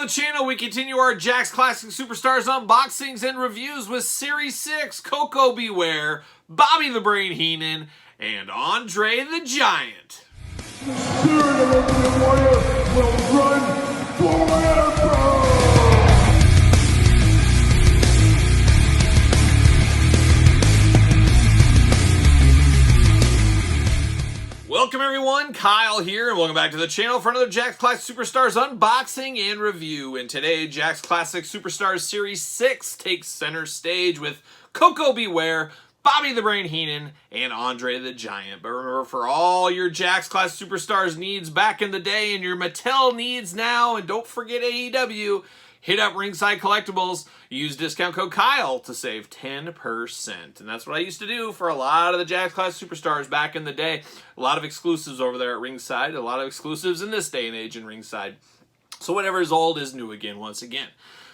the channel, we continue our Jakks Classic Superstars unboxings and reviews with Series 6, Koko B, Ware, Bobby the Brain Heenan, and Andre the Giant. The spirit of Ultimate Warrior will run forever! Welcome everyone, Kyle here, and welcome back to the channel for another Jakks Classic Superstars unboxing and review. And today, Jakks Classic Superstars Series 6 takes center stage with Koko B, Ware, Bobby the Brain Heenan, and Andre the Giant. But remember, for all your Jakks Classic Superstars needs back in the day and your Mattel needs now, and don't forget AEW, hit up Ringside Collectibles, use discount code Kyle to save 10%. And that's what I used to do for a lot of the Jakks Classic Superstars back in the day. A lot of exclusives over there at Ringside, a lot of exclusives in this day and age in Ringside. So whatever is old is new again, once again.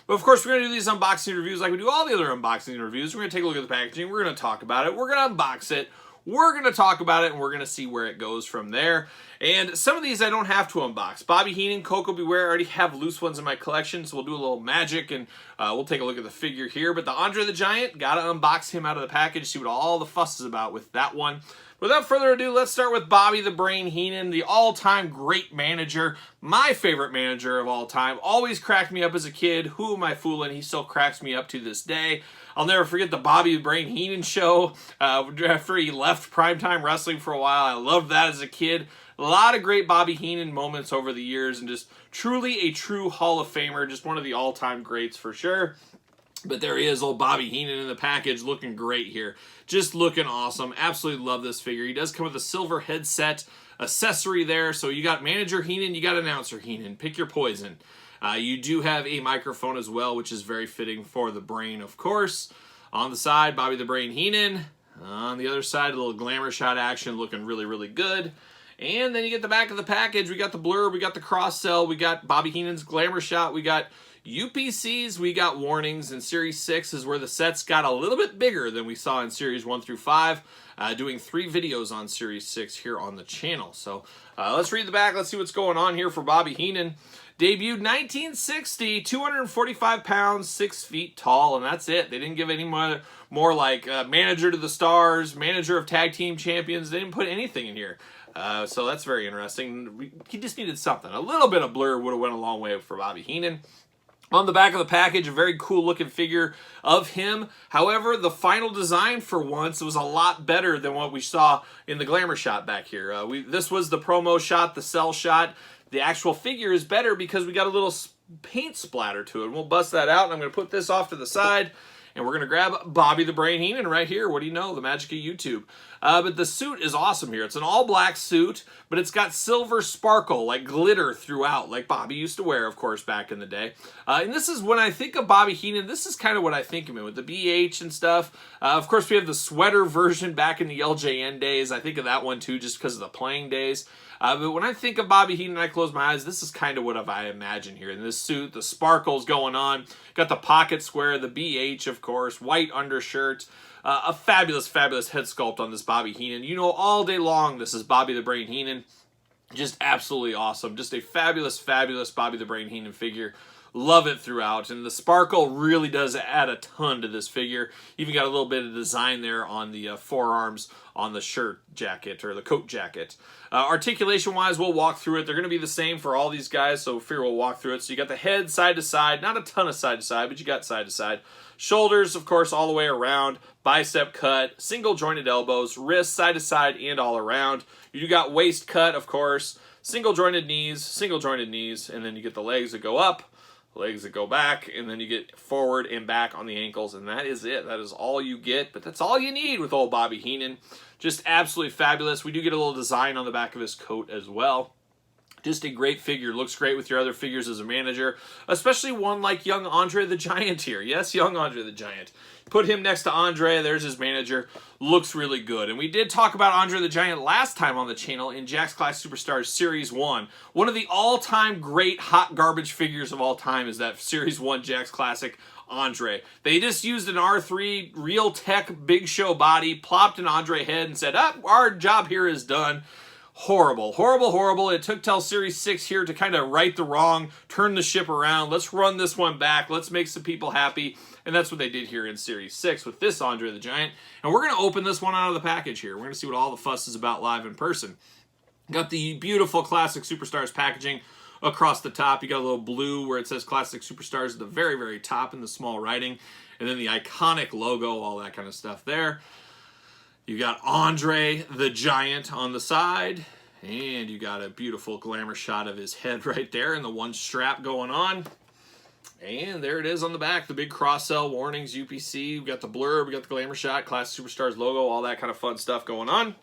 But of course, we're going to do these unboxing reviews like we do all the other unboxing reviews. We're going to take a look at the packaging, we're going to talk about it, we're going to unbox it, we're going to talk about it, and we're going to see where it goes from there. And some of these I don't have to unbox. Bobby Heenan, Koko B, Ware, I already have loose ones in my collection, so we'll do a little magic, and we'll take a look at the figure here. But the Andre the Giant, got to unbox him out of the package, see what all the fuss is about with that one. Without further ado, let's start with Bobby the Brain Heenan, the all-time great manager, my favorite manager of all time. Always cracked me up as a kid. Who am I fooling? He still cracks me up to this day. I'll never forget the Bobby the Brain Heenan show after he left Primetime Wrestling for a while. I loved that as a kid. A lot of great Bobby Heenan moments over the years, and just truly a true Hall of Famer, just one of the all-time greats for sure. But there he is, old Bobby Heenan in the package, looking great here. Just looking awesome. Absolutely love this figure. He does come with a silver headset accessory there. So you got Manager Heenan, you got Announcer Heenan. Pick your poison. You do have a microphone as well, which is very fitting for the Brain, of course. On the side, Bobby the Brain Heenan. On the other side, a little glamour shot action, looking really, really good. And then you get the back of the package. We got the blurb, we got the cross-sell, we got Bobby Heenan's glamour shot, we got UPCs, we got warnings, and Series 6 is where the sets got a little bit bigger than we saw in Series 1 through 5. Doing 3 videos on Series 6 here on the channel. So let's read the back, let's see what's going on here for Bobby Heenan. Debuted 1960, 245 pounds, 6 feet tall, and that's it. They didn't give any more like manager to the stars, manager of tag team champions. They didn't put anything in here. So that's very interesting. He just needed something. A little bit of blur would have went a long way for Bobby Heenan. On the back of the package, a very cool looking figure of him. However, the final design for once was a lot better than what we saw in the glamour shot back here. This was the promo shot, the sell shot. The actual figure is better because we got a little paint splatter to it. We'll bust that out, and I'm going to put this off to the side. And we're going to grab Bobby the Brain Heenan right here. What do you know? The magic of YouTube. But the suit is awesome here. It's an all-black suit, but it's got silver sparkle, like glitter throughout, like Bobby used to wear, of course, back in the day. And this is, when I think of Bobby Heenan, this is kind of what I think of him, with the BH and stuff. Of course, we have the sweater version back in the LJN days. I think of that one, too, just because of the playing days. But when I think of Bobby Heenan and I close my eyes, this is kind of what I imagine here. In this suit, the sparkles going on. Got the pocket square, the BH, of course, white undershirt. A fabulous, fabulous head sculpt on this Bobby Heenan. You know, all day long, this is Bobby the Brain Heenan. Just absolutely awesome. Just a fabulous, fabulous Bobby the Brain Heenan figure. Love it throughout, and the sparkle really does add a ton to this figure. Even got a little bit of design there on the forearms on the shirt jacket, or the coat jacket. Articulation-wise, we'll walk through it. They're going to be the same for all these guys, so figure we'll walk through it. So you got the head side to side, not a ton of side to side, but you got side to side. Shoulders, of course, all the way around. Bicep cut, single jointed elbows, wrists side to side and all around. You got waist cut, of course, single jointed knees, and then you get the legs that go up, legs that go back, and then you get forward and back on the ankles, and that is it. That is all you get, but that's all you need with old Bobby Heenan. Just absolutely fabulous. We do get a little design on the back of his coat as well. Just a great figure. Looks great with your other figures as a manager, especially one like young Andre the Giant here. Yes, young Andre the Giant. Put him next to Andre. There's his manager. Looks really good. And we did talk about Andre the Giant last time on the channel in Jakks Classic Superstars Series 1. One of the all-time great hot garbage figures of all time is that Series 1 Jakks Classic Andre. They just used an R3 Real Tech Big Show body, plopped an Andre head, and said, our job here is done. horrible, horrible, horrible. It took till Series 6 here to kind of right the wrong, turn the ship around. Let's run this one back. Let's make some people happy. And that's what they did here in Series 6 with this Andre the Giant. And we're going to open this one out of the package here. We're going to see what all the fuss is about live in person. Got the beautiful Classic Superstars packaging across the top. You got a little blue where it says Classic Superstars at the very, very top in the small writing. And then the iconic logo, all that kind of stuff there. You got Andre the Giant on the side. And you got a beautiful glamour shot of his head right there and the one strap going on. And there it is on the back, the big cross-sell warnings, UPC. We've got the blurb, we got the glamour shot, Classic Superstars logo, all that kind of fun stuff going on.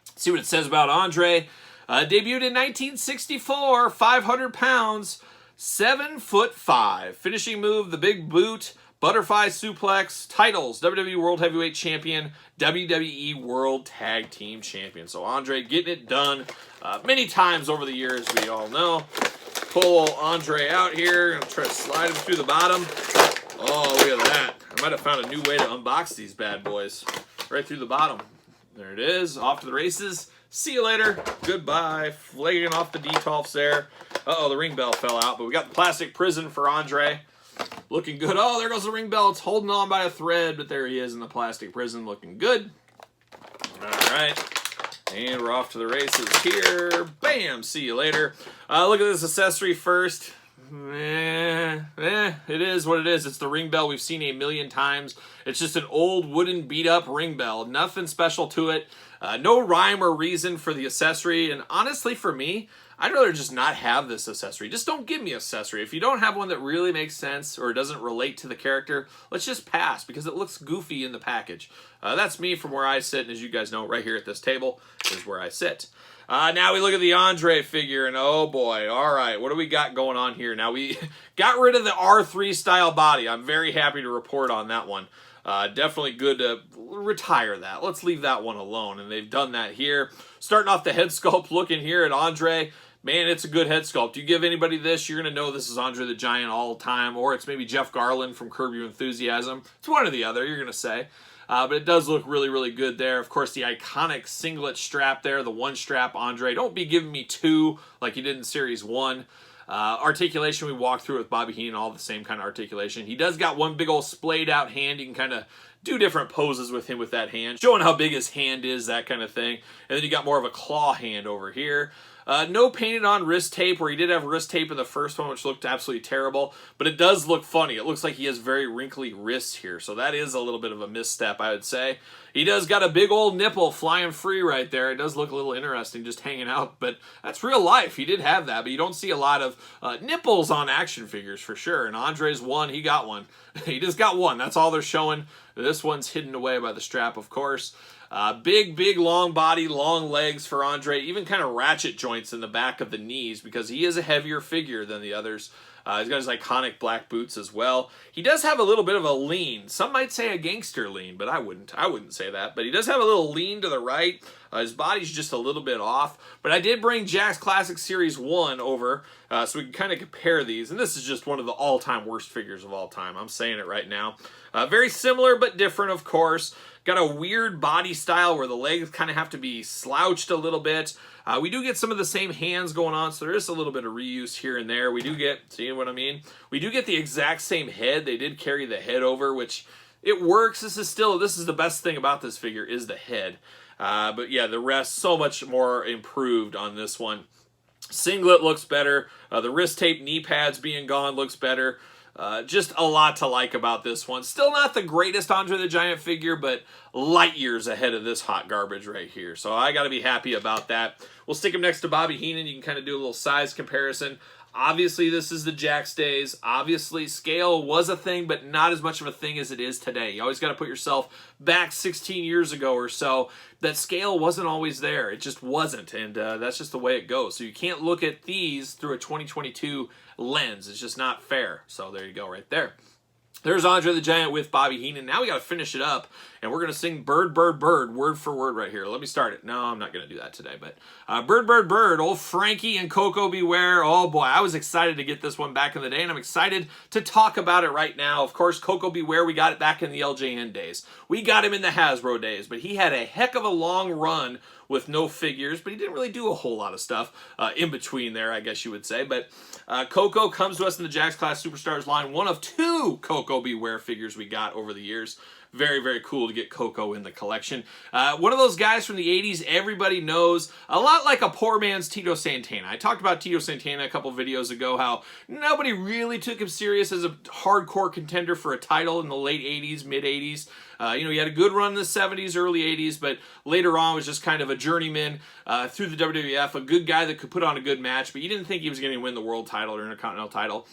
Let's see what it says about Andre. Debuted in 1964, 500 pounds, 7'5". Finishing move, the big boot, butterfly suplex, titles, WWE World Heavyweight Champion, WWE World Tag Team Champion. So Andre getting it done many times over the years, we all know. Pull Andre out here and try to slide him through the bottom. Oh, look at that. I might have found a new way to unbox these bad boys. Right through the bottom. There it is. Off to the races. See you later. Goodbye. Flagging off the detolfs there. Uh-oh, the ring bell fell out, but we got the plastic prison for Andre. Looking good. Oh, there goes the ring bell. It's holding on by a thread, but there he is in the plastic prison looking good. All right. And we're off to the races here. Bam! See you later. Look at this accessory first. It is what it is. It's the ring bell we've seen a million times. It's just an old wooden beat-up ring bell. Nothing special to it. No rhyme or reason for the accessory. And honestly, for me, I'd rather just not have this accessory. Just don't give me accessory. If you don't have one that really makes sense or doesn't relate to the character, let's just pass because it looks goofy in the package. That's me from where I sit, and as you guys know, right here at this table is where I sit. Now we look at the Andre figure, and oh boy, all right, what do we got going on here? Now we got rid of the R3 style body. I'm very happy to report on that one. Definitely good to retire that. Let's leave that one alone, and they've done that here. Starting off the head sculpt, looking here at Andre. Man, it's a good head sculpt. You give anybody this, you're going to know this is Andre the Giant all the time, or it's maybe Jeff Garland from Curb Your Enthusiasm. It's one or the other, you're going to say. But it does look really, really good there. Of course, the iconic singlet strap there, the one strap Andre. Don't be giving me two like you did in Series 1. Articulation, we walked through with Bobby Heenan, all the same kind of articulation. He does got one big old splayed out hand. You can kind of do different poses with him with that hand, showing how big his hand is, that kind of thing. And then you got more of a claw hand over here. No painted on wrist tape, where he did have wrist tape in the first one, which looked absolutely terrible. But it does look funny. It looks like he has very wrinkly wrists here. So that is a little bit of a misstep, I would say. He does got a big old nipple flying free right there. It does look a little interesting just hanging out. But that's real life. He did have that. But you don't see a lot of nipples on action figures for sure. And Andre's one. He got one. He just got one. That's all they're showing. This one's hidden away by the strap, of course. Big, long body, long legs for Andre. Even kind of ratchet joints in the back of the knees because he is a heavier figure than the others. He's got his iconic black boots as well. He does have a little bit of a lean. Some might say a gangster lean, but I wouldn't say that. But he does have a little lean to the right. His body's just a little bit off. But I did bring Jakks Classic Series 1 over so we can kind of compare these. And this is just one of the all-time worst figures of all time. I'm saying it right now. Very similar but different, of course. Got a weird body style where the legs kind of have to be slouched a little bit. We do get some of the same hands going on, so there is a little bit of reuse here and there. We do get, see what I mean? We do get the exact same head. They did carry the head over, which it works. This is the best thing about this figure is the head. But yeah, the rest so much more improved on this one. Singlet looks better. The wrist tape knee pads being gone looks better. Just a lot to like about this one. Still not the greatest Andre the Giant figure, but light years ahead of this hot garbage right here. So I got to be happy about that. We'll stick him next to Bobby Heenan. You can kind of do a little size comparison. Obviously, this is the Jakks days. Obviously, scale was a thing, but not as much of a thing as it is today. You always got to put yourself back 16 years ago or so. That scale wasn't always there. It just wasn't, and that's just the way it goes. So you can't look at these through a 2022 lens. It's just not fair. So there you go right there. There's Andre the Giant with Bobby Heenan. Now we got to finish it up, and we're going to sing Bird, Bird, Bird, word for word right here. Let me start it. No, I'm not going to do that today, but Bird, Bird, Bird, old Frankie and Koko B. Ware. Oh, boy, I was excited to get this one back in the day, and I'm excited to talk about it right now. Of course, Koko B. Ware, we got it back in the LJN days. We got him in the Hasbro days, but he had a heck of a long run with no figures, but he didn't really do a whole lot of stuff in between there, I guess you would say. But Koko comes to us in the Jakks Class Superstars line, one of 2 Koko B Ware figures we got over the years. Very, very cool to get Koko in the collection. One of those guys from the 80s everybody knows, a lot like a poor man's Tito Santana. I talked about Tito Santana a couple videos ago, how nobody really took him serious as a hardcore contender for a title in the late 80s, mid 80s. You know, he had a good run in the 70s, early 80s, but later on was just kind of a journeyman through the WWF, a good guy that could put on a good match, but you didn't think he was going to win the world title or Intercontinental title.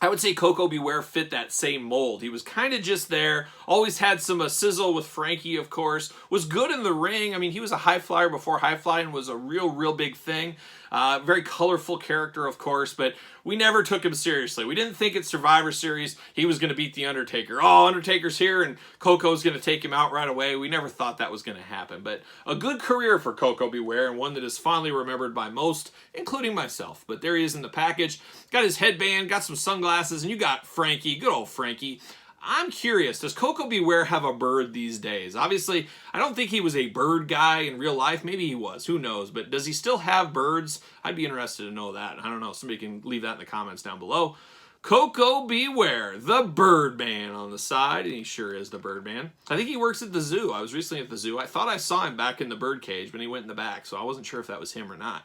I would say Koko B Ware fit that same mold. He was kind of just there, always had some sizzle with Frankie, of course, was good in the ring. I mean, he was a high flyer before high flying was a real big thing. Very colorful character, of course, but we never took him seriously. We didn't think at Survivor Series he was going to beat The Undertaker. Oh, Undertaker's here and Koko's going to take him out right away. We never thought that was going to happen. But a good career for Koko B Ware, and one that is fondly remembered by most, including myself. But there he is in the package. Got his headband, got some sunglasses, and you got Frankie, good old Frankie. I'm curious, does Koko B Ware have a bird these days? Obviously, I don't think he was a bird guy in real life. Maybe he was, who knows? But does he still have birds? I'd be interested to know that. I don't know, somebody can leave that in the comments down below. Koko B Ware, the Birdman on the side, and he sure is the Birdman. I think he works at the zoo. I was recently at the zoo. I thought I saw him back in the bird cage, but he went in the back, so I wasn't sure if that was him or not.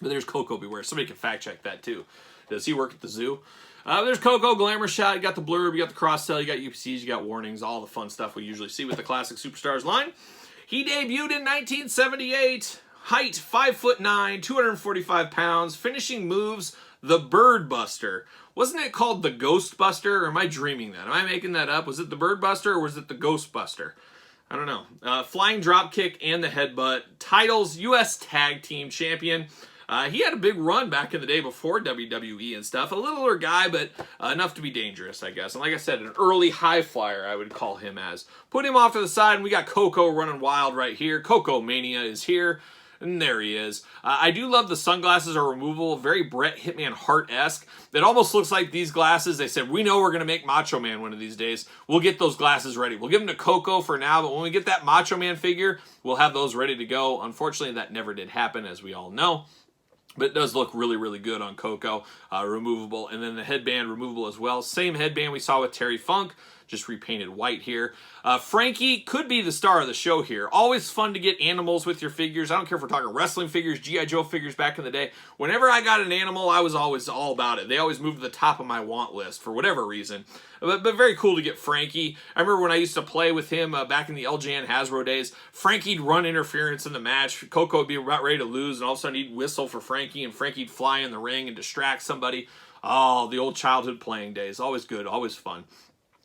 But there's Koko B Ware. Somebody can fact check that too. Does he work at the zoo? There's Koko, glamour shot, you got the blurb, you got the cross-sell, you got UPCs, you got warnings, all the fun stuff we usually see with the Classic Superstars line. He debuted in 1978, height 5'9", 245 pounds, finishing moves, the Bird Buster. Wasn't it called the Ghost Buster, or am I dreaming that? Am I making that up? Was it the Bird Buster, or was it the Ghost Buster? I don't know. Flying drop kick and the headbutt. Titles, U.S. Tag Team Champion. He had a big run back in the day before WWE and stuff. A littler guy, but enough to be dangerous, I guess. And like I said, an early high flyer, I would call him as. Put him off to the side, and we got Koko running wild right here. Koko Mania is here. And there he is. I do love the sunglasses are removable. Very Bret Hitman Hart-esque. It almost looks like these glasses. They said, we know we're going to make Macho Man one of these days. We'll get those glasses ready. We'll give them to Koko for now, but when we get that Macho Man figure, we'll have those ready to go. Unfortunately, that never did happen, as we all know. But it does look really good on Koko, removable. And then the headband removable as well. Same headband we saw with Terry Funk, just repainted white here. Frankie could be the star of the show here. Always fun to get animals with your figures. I don't care if we're talking wrestling figures, G.I. Joe figures back in the day. Whenever I got an animal, I was always all about it. They always moved to the top of my want list for whatever reason. But very cool to get Frankie. I remember when I used to play with him back in the LJN Hasbro days, Frankie'd run interference in the match. Koko would be about ready to lose, and all of a sudden he'd whistle for Frankie, and Frankie'd fly in the ring and distract somebody. Oh, the old childhood playing days. Always good, always fun.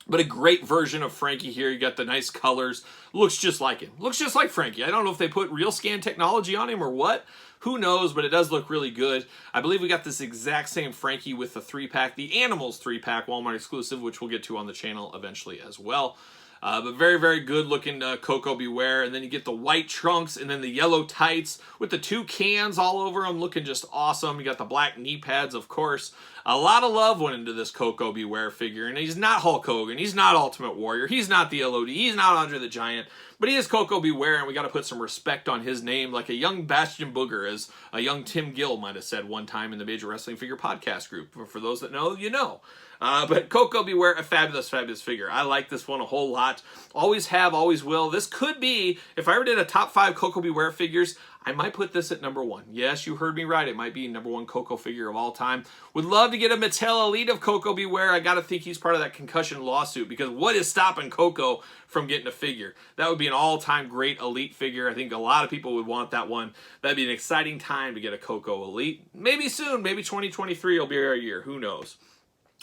But a great version of Frankie here. You got the nice colors. Looks just like him. Looks just like Frankie. I don't know if they put real scan technology on him or what. Who knows, but it does look really good. I believe we got this exact same Frankie with the 3-pack, the Animals 3-pack, Walmart exclusive, which we'll get to on the channel eventually as well. But very good looking Koko B Ware. And then you get the white trunks and then the yellow tights with the 2 cans all over them, looking just awesome. You got the black knee pads, of course. A lot of love went into this Koko B Ware figure, and he's not Hulk Hogan, he's not Ultimate Warrior, he's not the LOD, he's not Andre the Giant, but he is Koko B Ware, and we got to put some respect on his name, like a young Bastion Booger, as a young Tim Gill might have said one time in the Major Wrestling Figure podcast group. For those that know, you know. But Koko B Ware, a fabulous figure. I like this one a whole lot. Always have, always will. This could be, if I ever did a top 5 Koko B Ware figures, I might put this at number 1. Yes, you heard me right. It might be number 1 Koko figure of all time. Would love to get a Mattel Elite of Koko B Ware. I got to think he's part of that concussion lawsuit, because what is stopping Koko from getting a figure? That would be an all-time great Elite figure. I think a lot of people would want that one. That'd be an exciting time to get a Koko Elite. Maybe soon. Maybe 2023 will be our year. Who knows?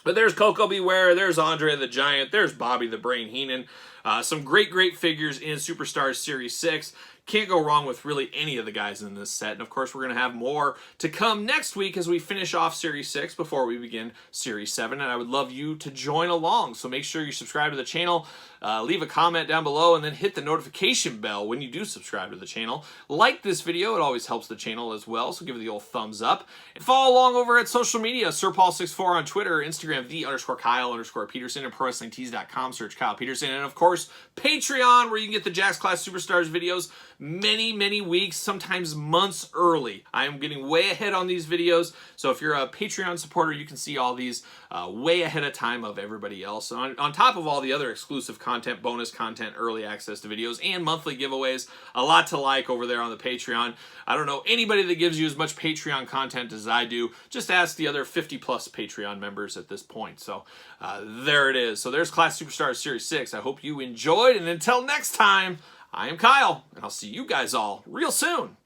But there's Koko B Ware, there's Andre the Giant, there's Bobby the Brain Heenan. Some great figures in Superstars Series 6. Can't go wrong with really any of the guys in this set. And of course, we're going to have more to come next week as we finish off Series 6 before we begin Series 7. And I would love you to join along. So make sure you subscribe to the channel, leave a comment down below, and then hit the notification bell when you do subscribe to the channel. Like this video, it always helps the channel as well. So give it the old thumbs up. And follow along over at social media, SirPaul64 on Twitter, Instagram, _Kyle_Peterson, and ProWrestlingTees.com. Search Kyle Peterson. And of course, Patreon, where you can get the Jakks Class Superstars videos many weeks, sometimes months early. I am getting way ahead on these videos, so if you're a Patreon supporter, you can see all these way ahead of time of everybody else. On top of all the other exclusive content, bonus content, early access to videos, and monthly giveaways, a lot to like over there on the Patreon. I don't know anybody that gives you as much Patreon content as I do. Just ask the other 50 plus Patreon members at this point. So there it is. So there's Class Superstars Series 6. I hope you enjoyed, and until next time, I am Kyle, and I'll see you guys all real soon.